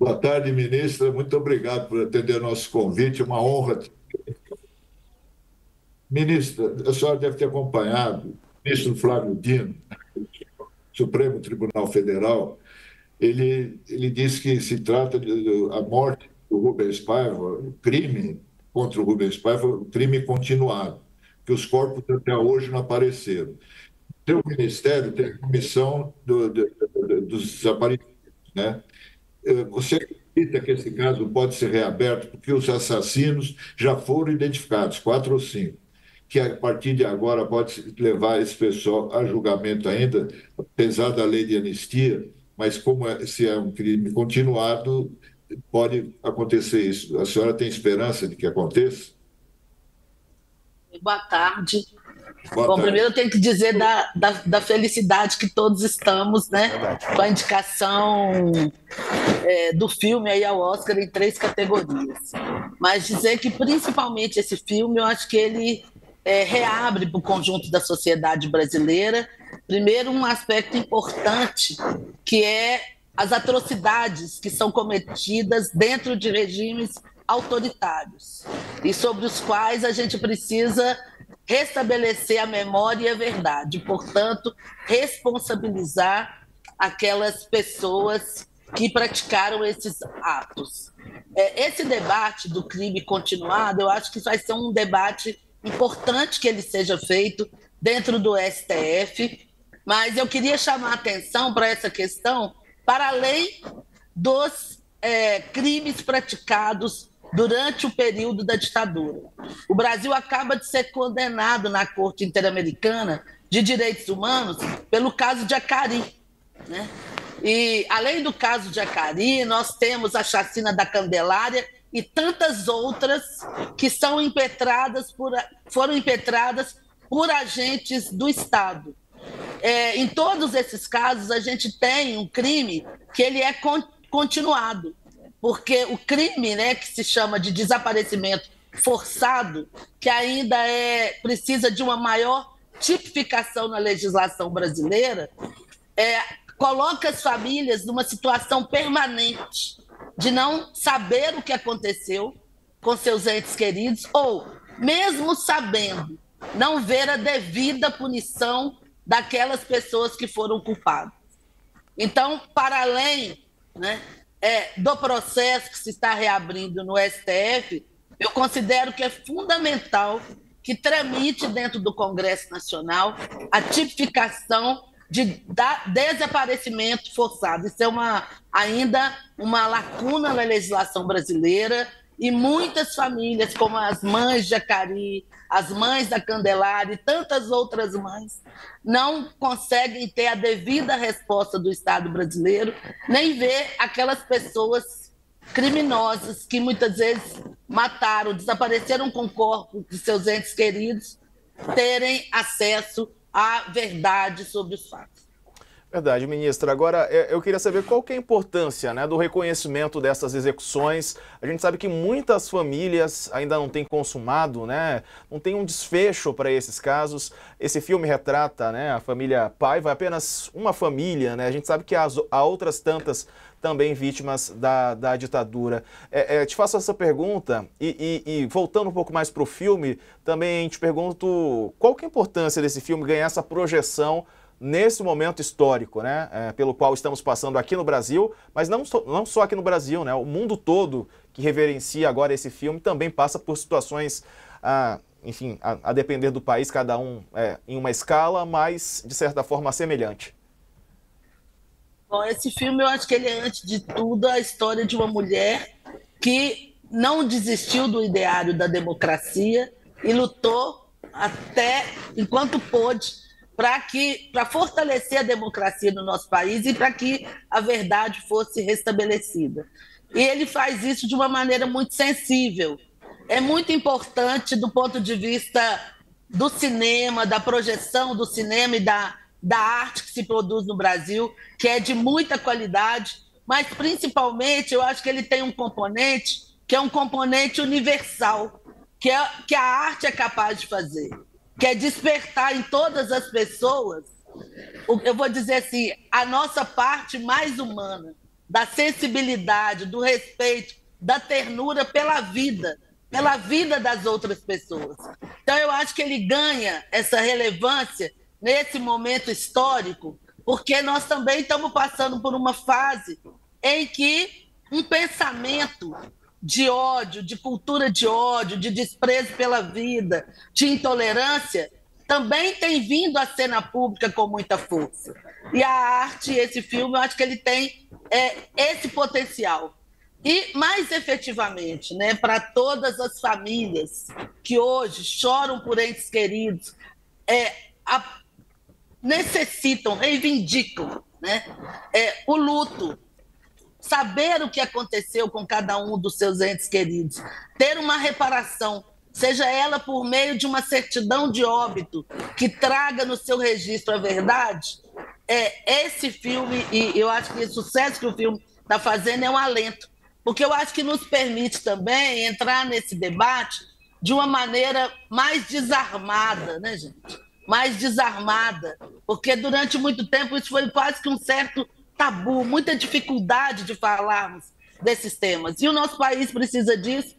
Boa tarde, ministra. Muito obrigado por atender nosso convite. É uma honra. Ministra, a senhora deve ter acompanhado o ministro Flávio Dino, do Supremo Tribunal Federal. Ele disse que se trata a morte do Rubens Paiva, o crime contra o Rubens Paiva, o crime continuado, que os corpos até hoje não apareceram. Seu ministério tem a comissão dos desaparecidos, né? Você acredita que esse caso pode ser reaberto porque os assassinos já foram identificados, quatro ou cinco, que a partir de agora pode levar esse pessoal a julgamento ainda, apesar da lei de anistia, mas se é um crime continuado, pode acontecer isso. A senhora tem esperança de que aconteça? Boa tarde. Boa Bom, primeiro tarde. eu tenho que dizer da felicidade que todos estamos, né? Verdade. Com a indicação do filme aí ao Oscar em três categorias. Mas dizer que principalmente esse filme, eu acho que ele reabre para o conjunto da sociedade brasileira, primeiro um aspecto importante, que é as atrocidades que são cometidas dentro de regimes autoritários e sobre os quais a gente precisa restabelecer a memória e a verdade, portanto, responsabilizar aquelas pessoas que praticaram esses atos. Esse debate do crime continuado, eu acho que vai ser um debate importante que ele seja feito dentro do STF, mas eu queria chamar a atenção para essa questão para além dos crimes praticados durante o período da ditadura. O Brasil acaba de ser condenado na Corte Interamericana de Direitos Humanos pelo caso de Acari, né? E, além do caso de Acari, nós temos a chacina da Candelária e tantas outras que foram impetradas por agentes do Estado. Em todos esses casos, a gente tem um crime que ele é continuado, porque o crime, né, que se chama de desaparecimento forçado, que ainda precisa de uma maior tipificação na legislação brasileira, coloca as famílias numa situação permanente de não saber o que aconteceu com seus entes queridos ou, mesmo sabendo, não ver a devida punição daquelas pessoas que foram culpadas. Então, para além, né, do processo que se está reabrindo no STF, eu considero que é fundamental que tramite dentro do Congresso Nacional a tipificação de desaparecimento forçado. Isso é ainda uma lacuna na legislação brasileira e muitas famílias, como as mães de Acari, as mães da Candelária e tantas outras mães, não conseguem ter a devida resposta do Estado brasileiro, nem ver aquelas pessoas criminosas que muitas vezes mataram, desapareceram com o corpo de seus entes queridos, terem acesso à verdade sobre os fatos. Verdade, ministra. Agora, eu queria saber qual que é a importância, né, do reconhecimento dessas execuções. A gente sabe que muitas famílias ainda não têm consumado, né, não tem um desfecho para esses casos. Esse filme retrata, né, a família Paiva, apenas uma família, né? A gente sabe que há outras tantas também vítimas da ditadura. Te faço essa pergunta e voltando um pouco mais para o filme, também te pergunto qual que é a importância desse filme ganhar essa projeção nesse momento histórico, né, pelo qual estamos passando aqui no Brasil, mas não só aqui no Brasil, né, o mundo todo que reverencia agora esse filme também passa por situações, enfim, a depender do país, cada um em uma escala, mas de certa forma semelhante. Bom, esse filme eu acho que ele é, antes de tudo, a história de uma mulher que não desistiu do ideário da democracia e lutou até enquanto pôde para fortalecer a democracia no nosso país e para que a verdade fosse restabelecida. E ele faz isso de uma maneira muito sensível. É muito importante do ponto de vista do cinema, da projeção do cinema e da arte que se produz no Brasil, que é de muita qualidade, mas principalmente eu acho que ele tem um componente que é um componente universal, que a arte é capaz de fazer, que é despertar em todas as pessoas, eu vou dizer assim, a nossa parte mais humana, da sensibilidade, do respeito, da ternura pela vida das outras pessoas. Então, eu acho que ele ganha essa relevância nesse momento histórico, porque nós também estamos passando por uma fase em que um pensamento de ódio, de cultura de ódio, de desprezo pela vida, de intolerância, também tem vindo à cena pública com muita força. E a arte, esse filme, eu acho que ele tem esse potencial. E, mais efetivamente, né, para todas as famílias que hoje choram por entes queridos, necessitam, reivindicam, né, o luto, saber o que aconteceu com cada um dos seus entes queridos, ter uma reparação, seja ela por meio de uma certidão de óbito que traga no seu registro a verdade. Esse filme, e eu acho que o sucesso que o filme está fazendo é um alento, porque eu acho que nos permite também entrar nesse debate de uma maneira mais desarmada, né, gente? Mais desarmada, porque durante muito tempo isso foi quase que um certo tabu, muita dificuldade de falarmos desses temas. E o nosso país precisa disso,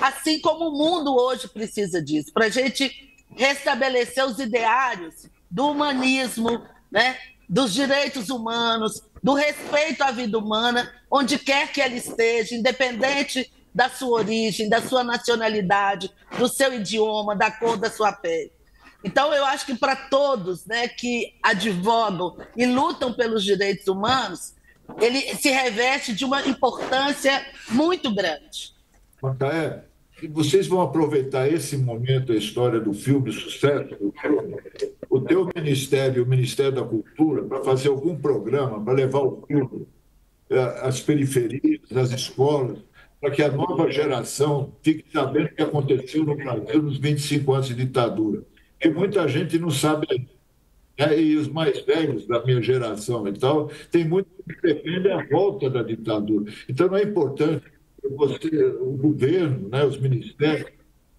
assim como o mundo hoje precisa disso, para a gente restabelecer os ideários do humanismo, né, dos direitos humanos, do respeito à vida humana, onde quer que ela esteja, independente da sua origem, da sua nacionalidade, do seu idioma, da cor da sua pele. Então, eu acho que para todos, né, que advogam e lutam pelos direitos humanos, ele se reveste de uma importância muito grande. Macaé, vocês vão aproveitar esse momento, a história do filme, o sucesso do filme, o teu ministério, o Ministério da Cultura, para fazer algum programa, para levar o filme às periferias, às escolas, para que a nova geração fique sabendo o que aconteceu no Brasil nos 25 anos de ditadura. Porque muita gente não sabe ainda, né? E os mais velhos da minha geração e tal, tem muito que defende a volta da ditadura. Então, não é importante o governo, né, os ministérios,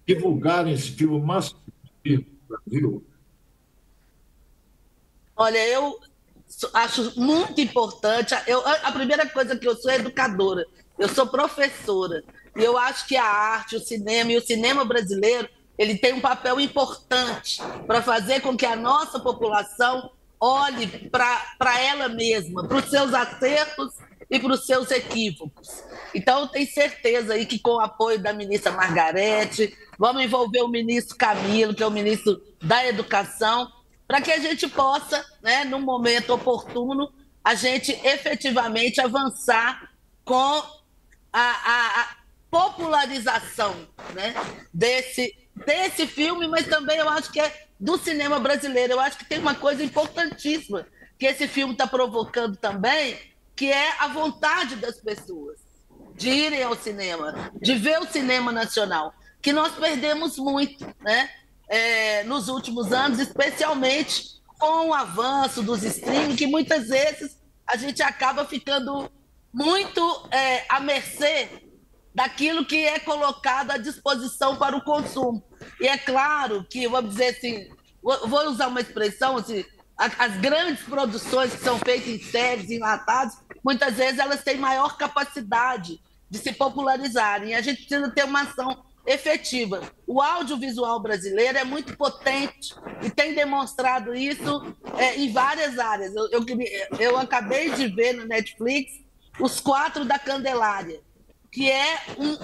divulgarem esse filme o máximo possível no Brasil? Olha, eu acho muito importante. A primeira coisa que eu sou é educadora, eu sou professora. E eu acho que a arte, o cinema e o cinema brasileiro, ele tem um papel importante para fazer com que a nossa população olhe para ela mesma, para os seus acertos e para os seus equívocos. Então, eu tenho certeza aí que, com o apoio da ministra Margarete, vamos envolver o ministro Camilo, que é o ministro da Educação, para que a gente possa, né, no momento oportuno, a gente efetivamente avançar com a popularização, né, desse filme, mas também eu acho que é do cinema brasileiro. Eu acho que tem uma coisa importantíssima que esse filme está provocando também, que é a vontade das pessoas de irem ao cinema, de ver o cinema nacional, que nós perdemos muito, né? Nos últimos anos, especialmente com o avanço dos streaming, que muitas vezes a gente acaba ficando muito à mercê daquilo que é colocado à disposição para o consumo. E é claro que, vamos dizer assim, vou usar uma expressão, assim, as grandes produções que são feitas em séries, enlatados, muitas vezes elas têm maior capacidade de se popularizarem. E a gente precisa ter uma ação efetiva. O audiovisual brasileiro é muito potente e tem demonstrado isso em várias áreas. Eu acabei de ver no Netflix Os Quatro da Candelária, que é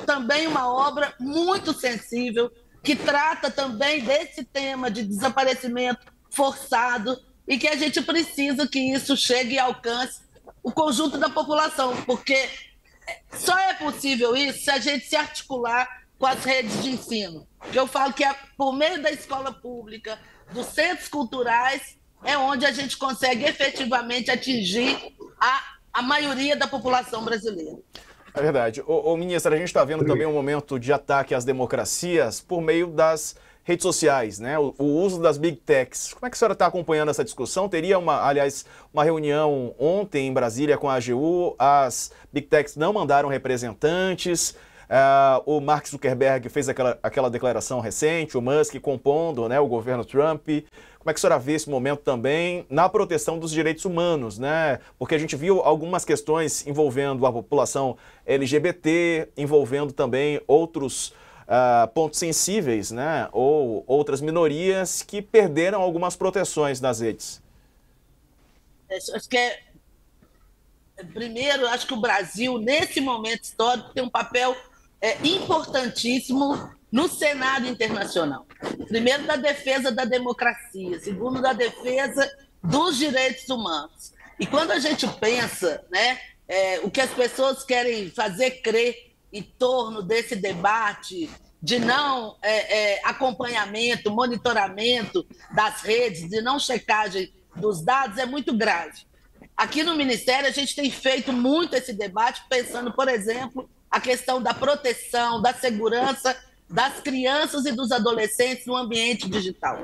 também uma obra muito sensível, que trata também desse tema de desaparecimento forçado e que a gente precisa que isso chegue e alcance o conjunto da população, porque só é possível isso se a gente se articular com as redes de ensino. Eu falo que por meio da escola pública, dos centros culturais, é onde a gente consegue efetivamente atingir a maioria da população brasileira. É verdade. Ministra, a gente está vendo também um momento de ataque às democracias por meio das redes sociais, né? O uso das Big Techs. Como é que a senhora está acompanhando essa discussão? Teria, aliás, uma reunião ontem em Brasília com a AGU, as Big Techs não mandaram representantes, o Mark Zuckerberg fez aquela declaração recente, o Musk compondo, né, o governo Trump. Como Como é que a senhora vê esse momento também na proteção dos direitos humanos, né? Porque a gente viu algumas questões envolvendo a população LGBT, envolvendo também outros pontos sensíveis, né? Ou outras minorias que perderam algumas proteções nas redes. Acho que primeiro, acho que o Brasil, nesse momento histórico, tem um papel importantíssimo no cenário internacional. Primeiro, da defesa da democracia. Segundo, da defesa dos direitos humanos. E quando a gente pensa, né, o que as pessoas querem fazer crer em torno desse debate de não acompanhamento, monitoramento das redes, de não checagem dos dados, é muito grave. Aqui no Ministério, a gente tem feito muito esse debate, pensando, por exemplo, a questão da proteção, da segurança das crianças e dos adolescentes no ambiente digital.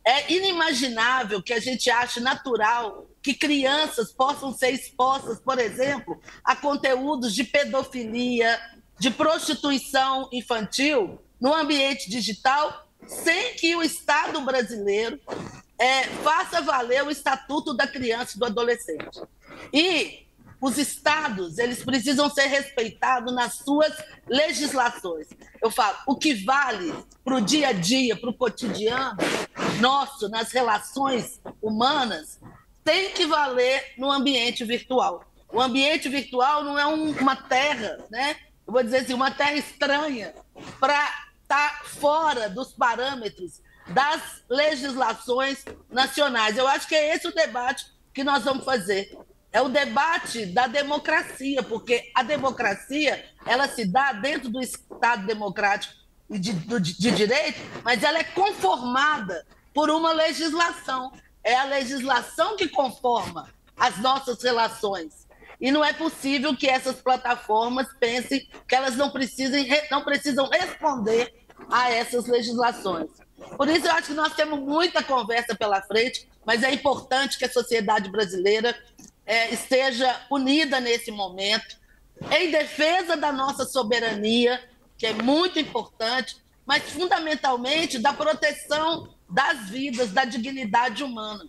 É inimaginável que a gente ache natural que crianças possam ser expostas, por exemplo, a conteúdos de pedofilia, de prostituição infantil no ambiente digital, sem que o Estado brasileiro faça valer o Estatuto da Criança e do Adolescente. E os estados, eles precisam ser respeitados nas suas legislações. Eu falo, o que vale para o dia a dia, para o cotidiano nosso, nas relações humanas, tem que valer no ambiente virtual. O ambiente virtual não é uma terra, né? Eu vou dizer assim, uma terra estranha para estar fora dos parâmetros das legislações nacionais. Eu acho que é esse o debate que nós vamos fazer. É o debate da democracia, porque a democracia ela se dá dentro do Estado democrático e de direito, mas ela é conformada por uma legislação. É a legislação que conforma as nossas relações. E não é possível que essas plataformas pensem que elas não precisam responder a essas legislações. Por isso, eu acho que nós temos muita conversa pela frente, mas é importante que a sociedade brasileira esteja unida nesse momento, em defesa da nossa soberania, que é muito importante, mas fundamentalmente da proteção das vidas, da dignidade humana.